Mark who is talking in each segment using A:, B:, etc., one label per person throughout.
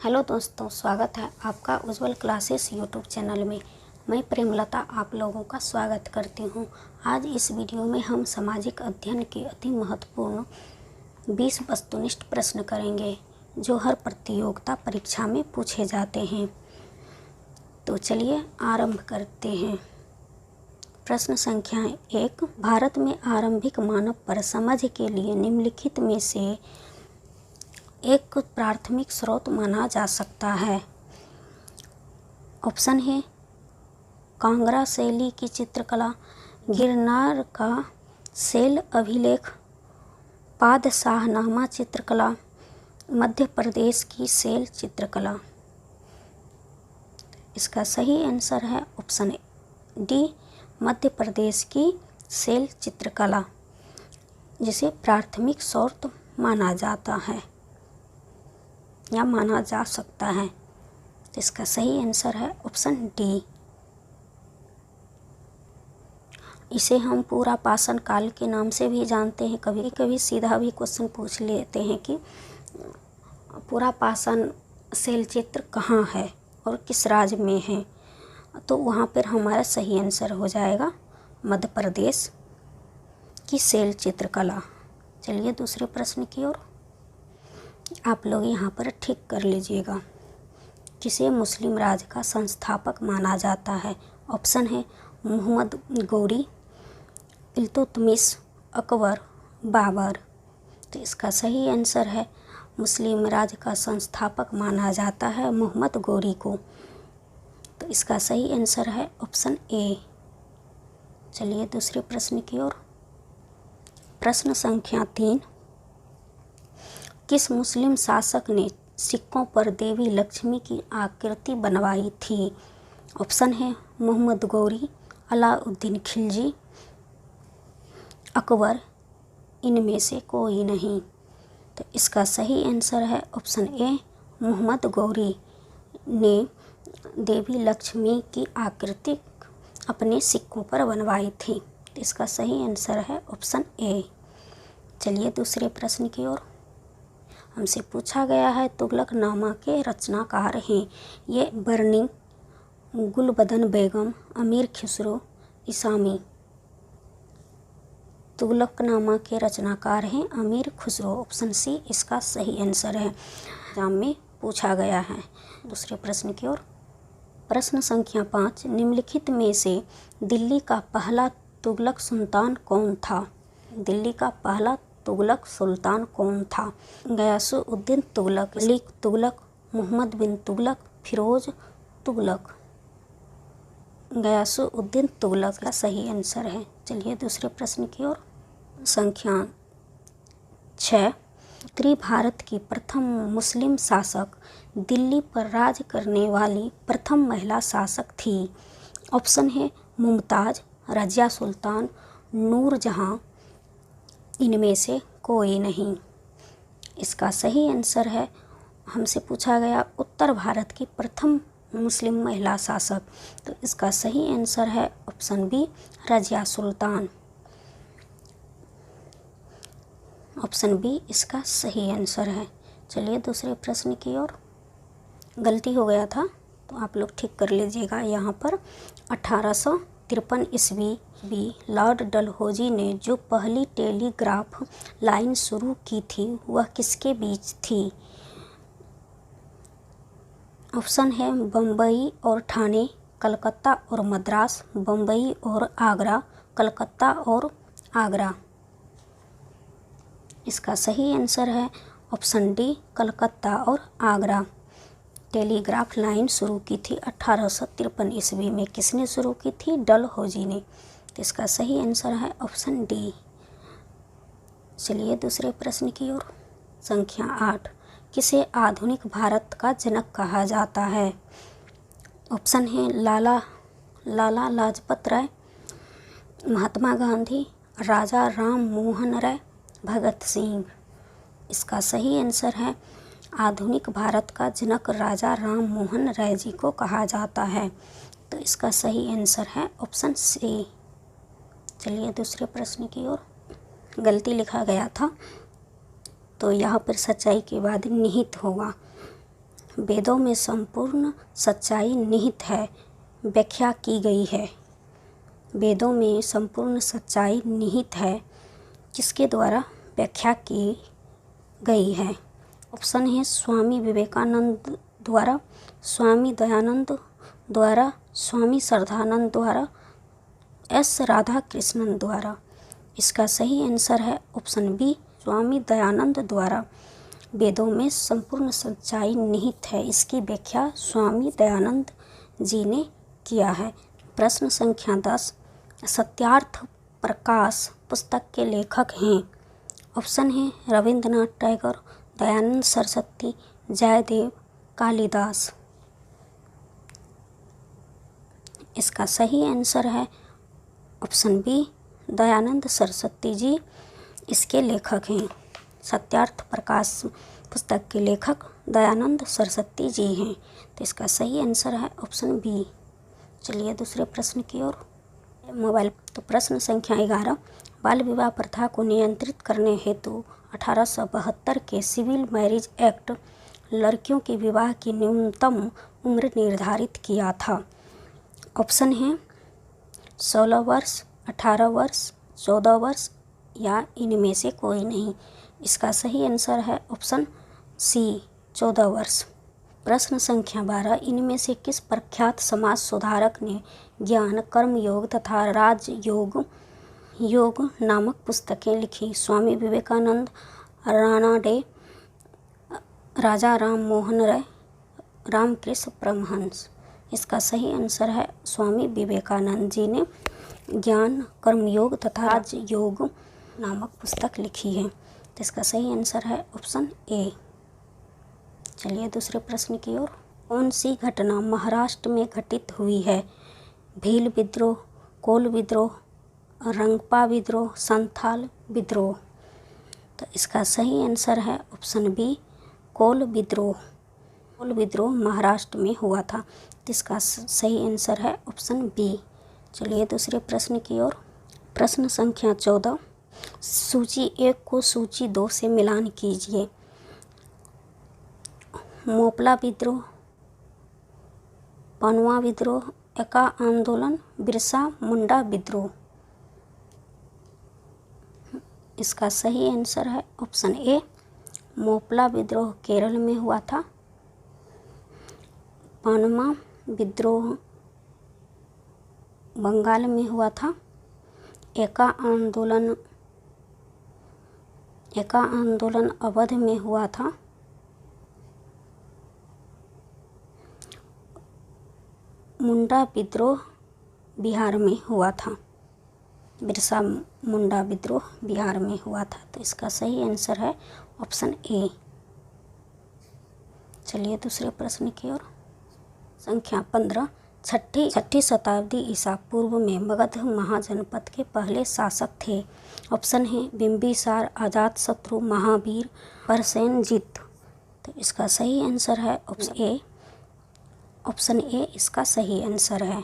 A: Hello दोस्तों, स्वागत है आपका उज्जवल क्लासेस यूट्यूब चैनल में। मैं प्रेमलता आप लोगों का स्वागत करती हूं। आज इस वीडियो में हम सामाजिक अध्ययन के अति महत्वपूर्ण 20 वस्तुनिष्ठ प्रश्न करेंगे जो हर प्रतियोगिता परीक्षा में पूछे जाते हैं। तो चलिए आरंभ करते हैं। प्रश्न संख्या 1, भारत में आरंभिक मानव पर समझ के लिए निम्नलिखित में से एक प्राथमिक स्रोत माना जा सकता है। ऑप्शन है कांगड़ा शैली की चित्रकला, गिरनार का शैल अभिलेख, पादशाहनामा चित्रकला, मध्य प्रदेश की शैल चित्रकला। इसका सही आंसर है ऑप्शन डी, मध्य प्रदेश की शैल चित्रकला, जिसे प्राथमिक स्रोत माना जाता है या माना जा सकता है। तो इसका सही आंसर है ऑप्शन डी। इसे हम पूरा पाषाण काल के नाम से भी जानते हैं। कभी कभी सीधा भी क्वेश्चन पूछ लेते हैं कि पूरा पाषाण शैल चित्र कहाँ है और किस राज्य में है, तो वहाँ पर हमारा सही आंसर हो जाएगा मध्य प्रदेश की शैल चित्रकला। चलिए दूसरे प्रश्न की ओर। आप लोग यहाँ पर ठीक कर लीजिएगा। किसे मुस्लिम राज का संस्थापक माना जाता है? ऑप्शन है मोहम्मद गौरी, इल्तुतमिश, अकबर, बाबर। तो इसका सही आंसर है मुस्लिम राज का संस्थापक माना जाता है मोहम्मद गौरी को। तो इसका सही आंसर है ऑप्शन ए। चलिए दूसरे प्रश्न की ओर। प्रश्न संख्या 3, किस मुस्लिम शासक ने सिक्कों पर देवी लक्ष्मी की आकृति बनवाई थी? ऑप्शन है मोहम्मद गौरी, अलाउद्दीन खिलजी, अकबर, इनमें से कोई नहीं। तो इसका सही आंसर है ऑप्शन ए, मोहम्मद गौरी ने देवी लक्ष्मी की आकृति अपने सिक्कों पर बनवाई थी। तो इसका सही आंसर है ऑप्शन ए। चलिए दूसरे प्रश्न की ओर। हमसे पूछा गया है तुगलकनामा के रचनाकार हैं। ये बर्नी, गुलबदन बेगम, अमीर खुसरो, इसामी। तुगलकनामा के रचनाकार हैं अमीर खुसरो। ऑप्शन सी इसका सही आंसर है। एग्जाम में पूछा गया है। दूसरे प्रश्न की ओर। प्रश्न संख्या 5, निम्नलिखित में से दिल्ली का पहला तुगलक सुल्तान कौन था? दिल्ली का पहला तुगलक सुल्तान कौन था? गयासुद्दीन तुगलक, मलिक तुगलक, मोहम्मद बिन तुगलक, फिरोज तुगलक। गयासुद्दीन तुगलक का सही आंसर है। चलिए दूसरे प्रश्न की ओर। संख्या 6, उत्तरी भारत की प्रथम मुस्लिम शासक, दिल्ली पर राज करने वाली प्रथम महिला शासक थी। ऑप्शन है मुमताज़, रजिया सुल्तान, नूरजहाँ, इनमें से कोई नहीं। इसका सही आंसर है, हमसे पूछा गया उत्तर भारत की प्रथम मुस्लिम महिला शासक। तो इसका सही आंसर है option B, Razia Sultan. Option B इसका सही आंसर है। चलिए दूसरे प्रश्न की ओर। गलती हो गया था तो आप लोग ठीक कर लीजिएगा। यहाँ पर 1853 ईस्वी लॉर्ड डलहौजी ने जो पहली टेलीग्राफ लाइन शुरू की थी वह किसके बीच थी? ऑप्शन है बम्बई और ठाणे, कलकत्ता और मद्रास, बम्बई और आगरा, कलकत्ता और आगरा। इसका सही आंसर है ऑप्शन डी, कलकत्ता और आगरा। टेलीग्राफ लाइन शुरू की थी 1853 ईस्वी में। किसने शुरू की थी? डलहौजी ने। तो इसका सही आंसर है ऑप्शन डी। चलिए दूसरे प्रश्न की ओर। संख्या 8, किसे आधुनिक भारत का जनक कहा जाता है? ऑप्शन है लाला लाजपत राय, महात्मा गांधी, राजा राम मोहन राय, भगत सिंह। इसका सही आंसर है आधुनिक भारत का जनक राजा राम मोहन राय जी को कहा जाता है। तो इसका सही आंसर है ऑप्शन सी। चलिए दूसरे प्रश्न की ओर। गलती लिखा गया था तो यहाँ पर सच्चाई के बाद निहित होगा। वेदों में संपूर्ण सच्चाई निहित है, व्याख्या की गई है। वेदों में संपूर्ण सच्चाई निहित है, किसके द्वारा व्याख्या की गई है? ऑप्शन है स्वामी विवेकानंद द्वारा, स्वामी दयानंद द्वारा, स्वामी श्रद्धानंद द्वारा, एस राधा कृष्णन द्वारा। इसका सही आंसर है ऑप्शन बी, स्वामी दयानंद द्वारा। वेदों में संपूर्ण सच्चाई निहित है, इसकी व्याख्या स्वामी दयानंद जी ने किया है। प्रश्न संख्या 10, सत्यार्थ प्रकाश पुस्तक के लेखक हैं? ऑप्शन है रविंद्रनाथ टैगोर, दयानंद सरस्वती, जयदेव, कालिदास। इसका सही आंसर है ऑप्शन बी, दयानंद सरस्वती जी इसके लेखक हैं। सत्यार्थ प्रकाश पुस्तक के लेखक दयानंद सरस्वती जी हैं, तो इसका सही आंसर है ऑप्शन बी। चलिए दूसरे प्रश्न की ओर। मोबाइल तो प्रश्न संख्या 11, बाल विवाह प्रथा को नियंत्रित करने हेतु 1872 के सिविल मैरिज एक्ट लड़कियों के विवाह की न्यूनतम उम्र निर्धारित किया था। ऑप्शन है 16 वर्ष, 18 वर्ष, 14 वर्ष या इनमें से कोई नहीं। इसका सही आंसर है ऑप्शन सी, 14 वर्ष। प्रश्न संख्या 12, इनमें से किस प्रख्यात समाज सुधारक ने ज्ञान, कर्म योग तथा राजयोग योग नामक पुस्तकें लिखी? स्वामी विवेकानंद, राणा डे, राजा राम मोहन राय, रामकृष्ण परमहंस। इसका सही आंसर है स्वामी विवेकानंद जी ने ज्ञान, कर्मयोग तथा राजयोग नामक पुस्तक लिखी है, तो इसका सही आंसर है ऑप्शन ए। चलिए दूसरे प्रश्न की ओर। कौन सी घटना महाराष्ट्र में घटित हुई है? भील विद्रोह, कोल विद्रोह, रंगपा विद्रोह, संथाल विद्रोह। तो इसका सही आंसर है ऑप्शन बी, कोल विद्रोह। कोल विद्रोह महाराष्ट्र में हुआ था, तो इसका सही आंसर है ऑप्शन बी। चलिए दूसरे प्रश्न की ओर। प्रश्न संख्या 14, सूची 1 को सूची 2 से मिलान कीजिए। मोपला विद्रोह, पनवा विद्रोह, एका आंदोलन, बिरसा मुंडा विद्रोह। इसका सही आंसर है ऑप्शन ए, मोपला विद्रोह केरल में हुआ था, पनवा विद्रोह बंगाल में हुआ था, एका आंदोलन अवध में हुआ था, मुंडा विद्रोह बिहार में हुआ था। बिरसा मुंडा विद्रोह बिहार में हुआ था, तो इसका सही आंसर है ऑप्शन ए। चलिए दूसरे प्रश्न की ओर। संख्या 15, छठी शताब्दी ईसा पूर्व में मगध महाजनपद के पहले शासक थे। ऑप्शन है बिंबिसार, अजातशत्रु, महावीर, परसेनजीत। तो इसका सही आंसर है ऑप्शन ए। ऑप्शन ए इसका सही आंसर है।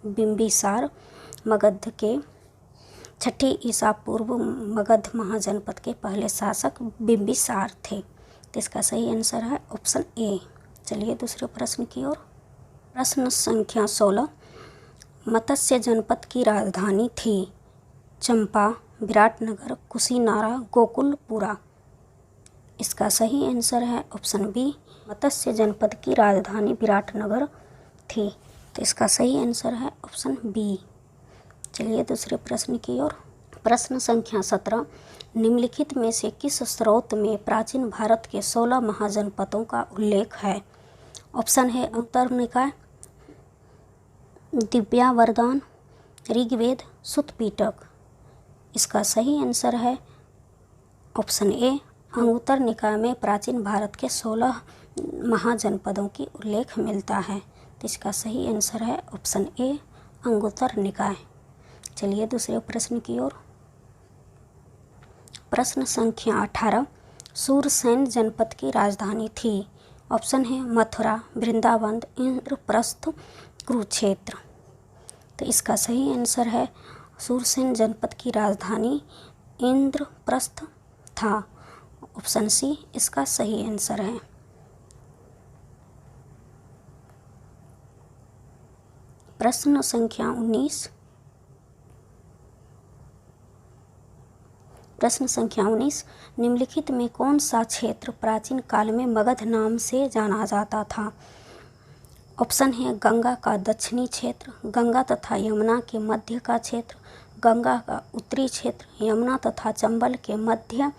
A: बिंबिसार मगध के छठी ईसा पूर्व मगध महाजनपद के पहले शासक बिंबिसार थे, तो इसका सही आंसर है ऑप्शन ए। चलिए दूसरे प्रश्न की ओर। प्रश्न संख्या 16, मत्स्य जनपद की राजधानी थी? चंपा, विराटनगर, कुशीनारा, गोकुलपुरा। इसका सही आंसर है ऑप्शन बी, मत्स्य जनपद की राजधानी विराटनगर थी, तो इसका सही आंसर है ऑप्शन बी। चलिए दूसरे प्रश्न की ओर। प्रश्न संख्या 17, निम्नलिखित में से किस स्रोत में प्राचीन भारत के 16 महाजनपदों का उल्लेख है? ऑप्शन है उत्तर निकाय, दिव्यावरदान, ऋग्वेद, सुत्तपिटक। इसका सही आंसर है ऑप्शन ए, अंगुत्तर निकाय में प्राचीन भारत के 16 महाजनपदों की उल्लेख मिलता है, तो इसका सही आंसर है ऑप्शन ए, अंगुत्तर निकाय। चलिए दूसरे प्रश्न की ओर। प्रश्न संख्या 18, सूरसेन जनपद की राजधानी थी? ऑप्शन है मथुरा, वृंदावन, इंद्रप्रस्थ, कुरुक्षेत्र। तो इसका सही आंसर है सूरसेन जनपद की राजधानी इंद्रप्रस्थ था, ऑप्शन सी इसका सही आंसर है। प्रश्न संख्या 19। प्रश्न संख्या 19, निम्नलिखित में कौन सा क्षेत्र प्राचीन काल में मगध नाम से जाना जाता था? ऑप्शन है गंगा का दक्षिणी क्षेत्र, गंगा तथा यमुना के मध्य का क्षेत्र, गंगा का उत्तरी क्षेत्र, यमुना तथा चंबल के मध्य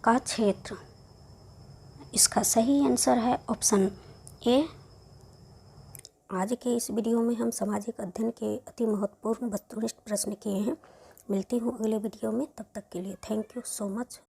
A: का क्षेत्र। इसका सही आंसर है ऑप्शन ए। आज के इस वीडियो में हम सामाजिक अध्ययन के अति महत्वपूर्ण वस्तुनिष्ठ प्रश्न किए हैं। मिलती हूँ अगले वीडियो में, तब तक के लिए थैंक यू सो मच।